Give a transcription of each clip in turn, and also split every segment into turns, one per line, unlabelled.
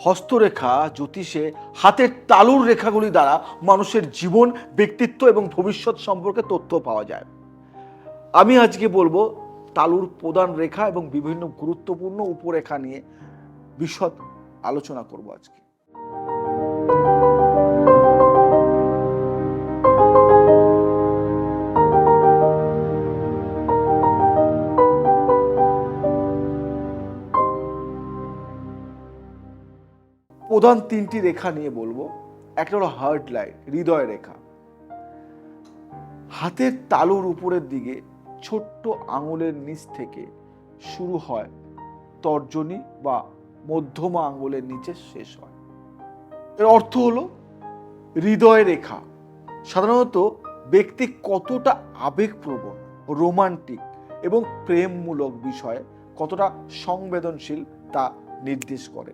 হস্তরেখা জ্যোতিষে হাতের তালুর রেখাগুলি দ্বারা মানুষের জীবন, ব্যক্তিত্ব এবং ভবিষ্যৎ সম্পর্কে তথ্য পাওয়া যায়। আমি আজকে বলবো তালুর প্রধান রেখা এবং বিভিন্ন গুরুত্বপূর্ণ উপরেখা নিয়ে বিশদ আলোচনা করব আজকে। প্রধান তিনটি রেখা নিয়ে বলবো। একটা হলো হার্ট লাইন, হৃদয় রেখা। হাতের তালুর উপরের দিকে ছোট্ট আঙুলের নিচ থেকে শুরু হয়, তর্জনী বা মধ্যমা আঙুলের নিচে শেষ হয়। এর অর্থ হলো হৃদয় রেখা সাধারণত ব্যক্তি কতটা আবেগপ্রবণ, রোমান্টিক এবং প্রেমমূলক বিষয়ে কতটা সংবেদনশীল তা নির্দেশ করে।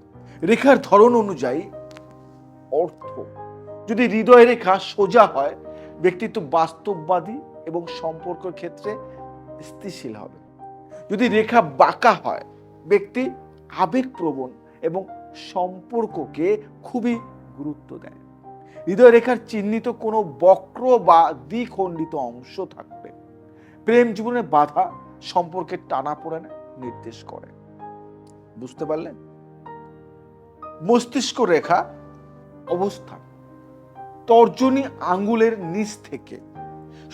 রেখার ধরন অনুযায়ী অর্থ, যদি হৃদয় রেখা সোজা হয়, ব্যক্তিত্ব বাস্তববাদী এবং সম্পর্কের ক্ষেত্রে স্থিতিশীল হবে। যদি রেখা বাঁকা হয়, ব্যক্তি আবেগপ্রবণ এবং সম্পর্ককে খুবই গুরুত্ব দেয়। হৃদয় রেখার চিহ্নিত কোনো বক্র বা দ্বিখণ্ডিত অংশ থাকবে প্রেম জীবনে বাধা, সম্পর্কের টানাপোড়েন নির্দেশ করে। বুঝতে পারলেন? মস্তিষ্ক রেখা অবস্থান তর্জনী আঙ্গুলের নিচ থেকে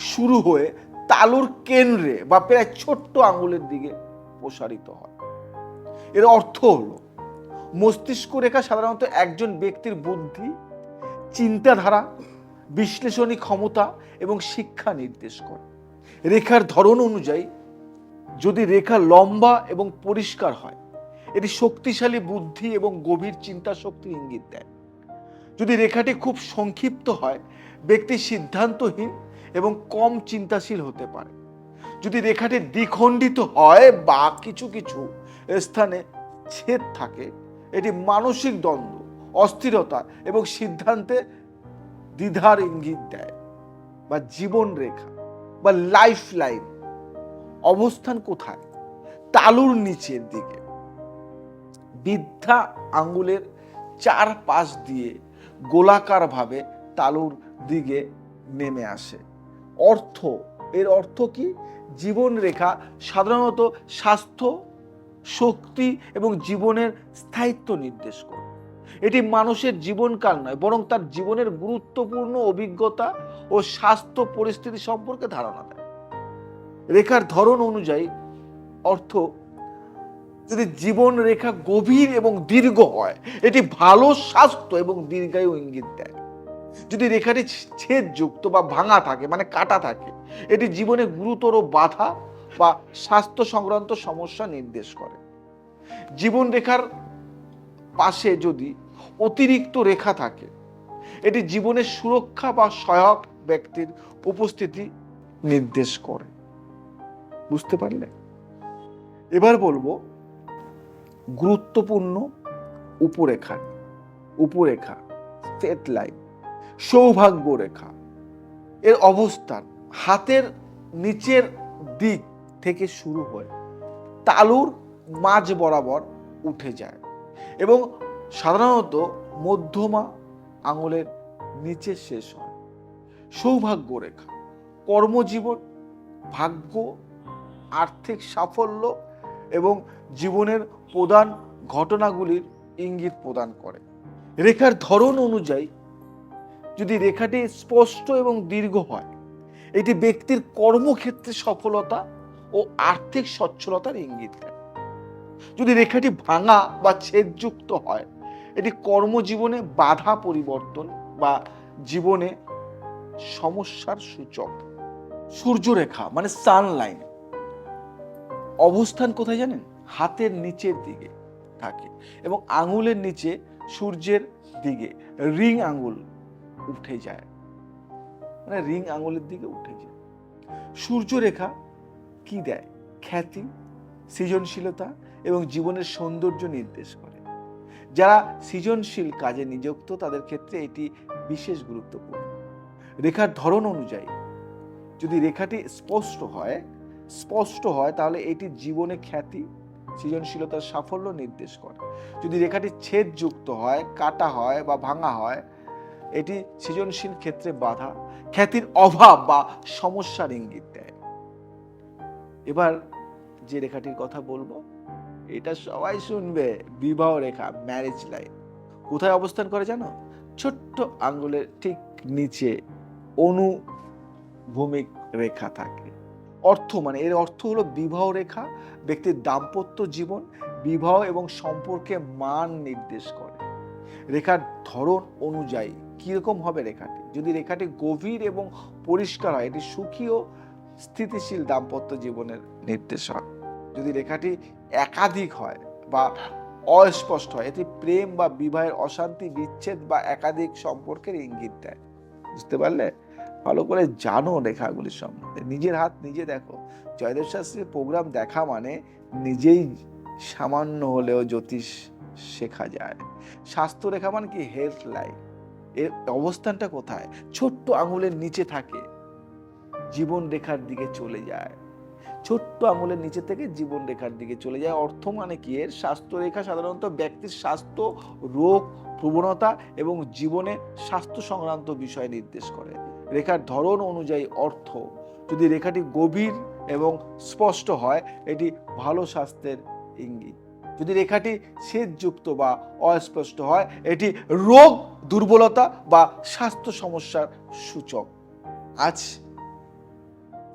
শুরু হয়ে তালুর কেন্দ্রে বা প্রায় ছোট্ট আঙ্গুলের দিকে প্রসারিত হয়। এর অর্থ হলো মস্তিষ্ক রেখা সাধারণত একজন ব্যক্তির বুদ্ধি, চিন্তাধারা, বিশ্লেষণী ক্ষমতা এবং শিক্ষা নির্দেশ করে। রেখার ধরন অনুযায়ী যদি রেখা লম্বা এবং পরিষ্কার হয়, এটি শক্তিশালী বুদ্ধি এবং গভীর চিন্তা শক্তির ইঙ্গিত দেয়। যদি রেখাটি খুব সংক্ষিপ্ত হয়, ব্যক্তি সিদ্ধান্তহীন এবং কম চিন্তাশীল হতে পারে। যদি রেখাটি দ্বিখণ্ডিত হয় বা কিছু কিছু স্থানে ছেদ থাকে, এটি মানসিক দ্বন্দ্ব, অস্থিরতা এবং সিদ্ধান্তে দ্বিধার ইঙ্গিত দেয়। বা জীবন রেখা বা লাইফ লাইন অবস্থান কোথায়? তালুর নিচের দিকে, বৃদ্ধা আঙ্গুলের চার পাশ দিয়ে গোলাকার ভাবে তালুর দিকে নেমে আসে। এর অর্থ কি? জীবন রেখা সাধারণত স্বাস্থ্য, শক্তি এবং জীবনের স্থায়িত্ব নির্দেশ করে। এটি মানুষের জীবনকাল নয়, বরং তার জীবনের গুরুত্বপূর্ণ অভিজ্ঞতা ও স্বাস্থ্য পরিস্থিতি সম্পর্কে ধারণা দেয়। রেখার ধরন অনুযায়ী অর্থ, যদি জীবন রেখা গভীর এবং দীর্ঘ হয়, এটি ভালো স্বাস্থ্য এবং দীর্ঘায়ু ইঙ্গিত দেয়। যদি রেখাটি ছেদযুক্ত বা ভাঙা থাকে, মানে কাটা থাকে, এটি জীবনে গুরুতর বাধা বা স্বাস্থ্য সংক্রান্ত সমস্যা নির্দেশ করে। জীবন রেখার পাশে যদি অতিরিক্ত রেখা থাকে, এটি জীবনের সুরক্ষা বা সহায়ক ব্যক্তির উপস্থিতি নির্দেশ করে। বুঝতে পারলে? এবার বলবো গুরুত্বপূর্ণ উপরেখা ফেথ লাইন, সৌভাগ্য রেখা। এর অবস্থান হাতের নিচের দিক থেকে শুরু হয়ে তালুর মাঝ বরাবর উঠে যায় এবং সাধারণত মধ্যমা আঙুলের নিচে শেষ হয়। সৌভাগ্য রেখা কর্মজীবন, ভাগ্য, আর্থিক সাফল্য এবং জীবনের প্রধান ঘটনাগুলির ইঙ্গিত প্রদান করে। রেখার ধরন অনুযায়ী যদি রেখাটি স্পষ্ট এবং দীর্ঘ হয়, এটি ব্যক্তির কর্মক্ষেত্রে সফলতা ও আর্থিক সচ্ছলতার ইঙ্গিত দেয়। যদি রেখাটি ভাঙা বা ছেদযুক্ত হয়, এটি কর্মজীবনে বাধা, পরিবর্তন বা জীবনে সমস্যার সূচক। সূর্যরেখা মানে সানলাইন অবস্থান কোথায় জানেন? হাতের নিচের দিকে থাকে এবং আঙুলের নিচে সূর্যের দিকে রিং আঙুল উঠে যায়, মানে রিং আঙুলের দিকে উঠে যায়। সূর্যরেখা কি দেয়? খ্যাতি, সৃজনশীলতা এবং জীবনের সৌন্দর্য নির্দেশ করে। যারা সৃজনশীল কাজে নিযুক্ত, তাদের ক্ষেত্রে এটি বিশেষ গুরুত্বপূর্ণ। রেখার ধরন অনুযায়ী যদি রেখাটি স্পষ্ট হয়, তাহলে এটি জীবনে খ্যাতি, সৃজনশীলতার সাফল্য নির্দেশ করে। যদি রেখাটি ছেদযুক্ত হয়, কাটা হয় বা ভাঙা হয়, এটি সৃজনশীল ক্ষেত্রে বাধা, খ্যাতির অভাব বা সমস্যার ইঙ্গিত দেয়। এবার যে রেখাটির কথা বলবো, এটা সবাই শুনবে, বিবাহ রেখা, ম্যারেজ লাইন। কোথায় অবস্থান করে জানো? ছোট্ট আঙ্গুলের ঠিক নিচে অনুভূমিক রেখা থাকে। এর অর্থ হলো বিবাহ রেখা ব্যক্তির দাম্পত্য জীবন, বিবাহ এবং সম্পর্কে মান নির্দেশ করে। রেখার ধরন অনুযায়ী কিরকম হবে রেখাটি? যদি রেখাটি গভীর এবং পরিষ্কার হয়, এটি সুখী ও স্থিতিশীল দাম্পত্য জীবনের নির্দেশক। যদি রেখাটি একাধিক হয় বা অস্পষ্ট হয়, এটি প্রেম বা বিবাহের অশান্তি, বিচ্ছেদ বা একাধিক সম্পর্কের ইঙ্গিত দেয়। বুঝতে পারলে? ভালো করে জানো রেখাগুলির সম্বন্ধে, নিজের হাত নিজে দেখো। জয়দেব শাস্ত্রীর প্রোগ্রাম দেখা মানে নিজেই সামান্য হলেও জ্যোতিষ শেখা যায়। স্বাস্থ্য রেখা মানে কি? Health line. এর অবস্থানটা কোথায়? ছোট্ট আঙুলের নিচে থাকে, জীবন রেখার দিকে চলে যায়। ছোট্ট আঙুলের নিচে থেকে জীবন রেখার দিকে চলে যায়। অর্থ মানে কি? এর স্বাস্থ্য রেখা সাধারণত ব্যক্তির স্বাস্থ্য, রোগ, প্রবণতা এবং জীবনে স্বাস্থ্য সংক্রান্ত বিষয় নির্দেশ করে। রেখার ধরন অনুযায়ী অর্থ, যদি রেখাটি গভীর এবং স্পষ্ট হয়, এটি ভালো স্বাস্থ্যের ইঙ্গিত। যদি রেখাটি ছেদযুক্ত বা অস্পষ্ট হয়, এটি রোগ, দুর্বলতা বা স্বাস্থ্য সমস্যার সূচক। আজ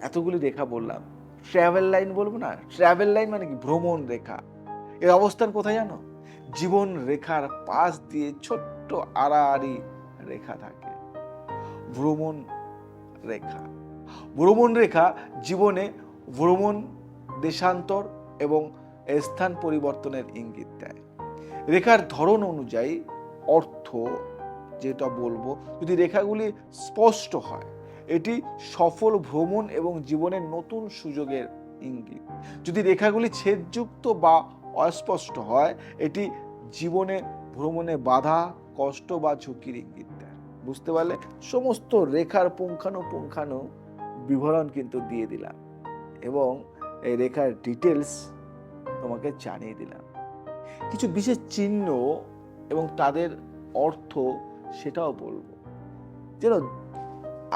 এতগুলি রেখা বললাম, ট্রাভেল লাইন বলবো না? ট্রাভেল লাইন মানে কি? ভ্রমণ রেখা। এর অবস্থান কোথায় জানো? জীবন রেখার পাশ দিয়ে ছোট্ট আড়াআড়ি রেখা থাকে। ভ্রমণ রেখা। ভ্রমণ রেখা জীবনে ভ্রমণ, দেশান্তর এবং স্থান পরিবর্তনের ইঙ্গিত দেয়। রেখার ধরন অনুযায়ী অর্থ যেটা বলবো, যদি রেখাগুলি স্পষ্ট হয়, এটি সফল ভ্রমণ এবং জীবনের নতুন সুযোগের ইঙ্গিত। যদি রেখাগুলি ছেদযুক্ত বা অস্পষ্ট হয়, এটি জীবনে ভ্রমণে বাধা, কষ্ট বা ঝুঁকির ইঙ্গিত দেয়। বুঝতে পারলে? সমস্ত রেখার পুঙ্খানু বিবরণ কিন্তু দিয়ে দিলাম এবং এই রেখার ডিটেলস তোমাকে জানিয়ে দিলাম। কিছু বিশেষ চিহ্ন এবং তাদের অর্থ সেটাও বলবো। যেন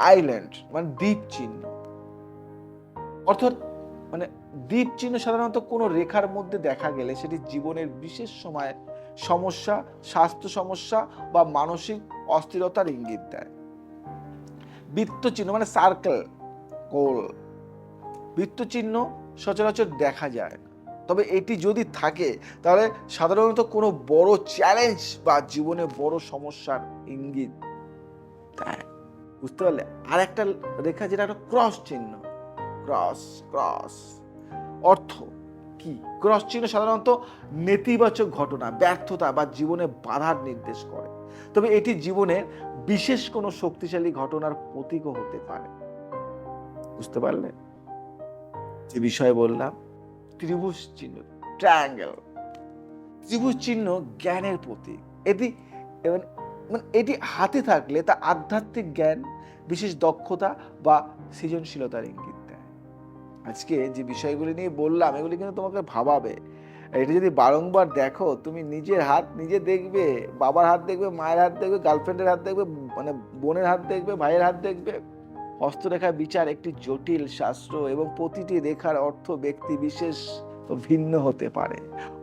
আইল্যান্ড মানে দ্বীপ চিহ্ন, অর্থাৎ মানে দ্বীপ চিহ্ন সাধারণত কোনো রেখার মধ্যে দেখা গেলে সেটি জীবনের বিশেষ সময় সমস্যা, স্বাস্থ্য সমস্যা বা মানসিক অস্থিরতার ইঙ্গিত দেয়। বৃত্ত চিহ্ন মানে সার্কেল, গোল। বৃত্ত চিহ্ন সচরাচর দেখা যায় না, তবে এটি যদি থাকে তাহলে সাধারণত কোনো বড় চ্যালেঞ্জ বা জীবনে বড় সমস্যার ইঙ্গিত দেয়। বুঝতে পারলে? আর একটা রেখা যেটা একটা ক্রস চিহ্ন, ক্রস ক্রস অর্থ কি? ক্রস চিহ্ন সাধারণত নেতিবাচক ঘটনা, ব্যর্থতা বা জীবনে বাধার নির্দেশ করে, তবে এটি জীবনের বিশেষ কোনো শক্তিশালী ঘটনার প্রতীকও হতে পারে। বুঝতে পারলে? যে বিষয়ে বললাম, ত্রিভুজ চিহ্ন, ট্রায়াঙ্গেল। ত্রিভুজ চিহ্ন জ্ঞানের প্রতীক। এটি হাতে থাকলে তা আধ্যাত্মিক জ্ঞান, বিশেষ দক্ষতা বা সৃজনশীলতার ইঙ্গিত দেয়। আজকে যে বিষয়গুলি নিয়ে বললাম, এগুলি কিন্তু তোমাকে ভাবাবে। এটা যদি বারংবার দেখো, তুমি নিজের হাত নিজে দেখবে, বাবার হাত দেখবে, মায়ের হাত দেখবে, গার্লফ্রেন্ডের হাত দেখবে, মানে বোনের হাত দেখবে, ভাইয়ের হাত দেখবে। হস্তরেখার বিচার একটি জটিল শাস্ত্র এবং প্রতিটি রেখার অর্থ ব্যক্তি বিশেষ ভিন্ন হতে পারে।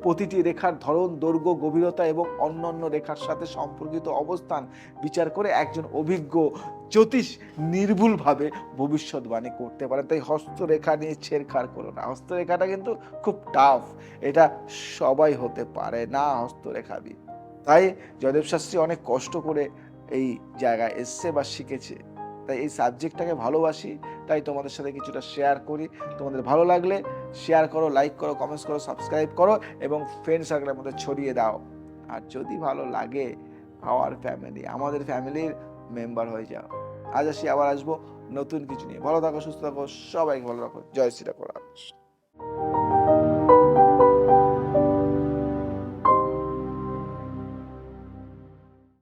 প্রতিটি রেখার ধরন, দৈর্ঘ্য, গভীরতা এবং অন্যান্য রেখার সাথে সম্পর্কিত অবস্থান বিচার করে একজন অভিজ্ঞ জ্যোতিষ নির্ভুলভাবে ভবিষ্যৎবাণী করতে পারে। তাই হস্তরেখা নিয়ে ছেড়খাড় করো না। হস্তরেখাটা কিন্তু খুব টাফ, এটা সবাই হতে পারে না হস্তরেখাবিদ। তাই জয়দেব শাস্ত্রী অনেক কষ্ট করে এই জায়গায় এসছে বা শিখেছে। তাই এই সাবজেক্টটাকে ভালোবাসি, তাই তোমাদের সাথে কিছুটা শেয়ার করি। তোমাদের ভালো লাগলে শেয়ার করো, লাইক করো, কমেন্টস করো, সাবস্ক্রাইব করো এবং ফ্রেন্ড সার্কেলের মধ্যে ছড়িয়ে দাও। আর যদি ভালো লাগে, আমাদের ফ্যামিলির মেম্বার হয়ে যাও। আজ আসি, আবার আসবো নতুন কিছু নিয়ে। ভালো থাকো, সুস্থ থাকো, সবাইকে ভালো রাখো। জয় শ্রীরাম।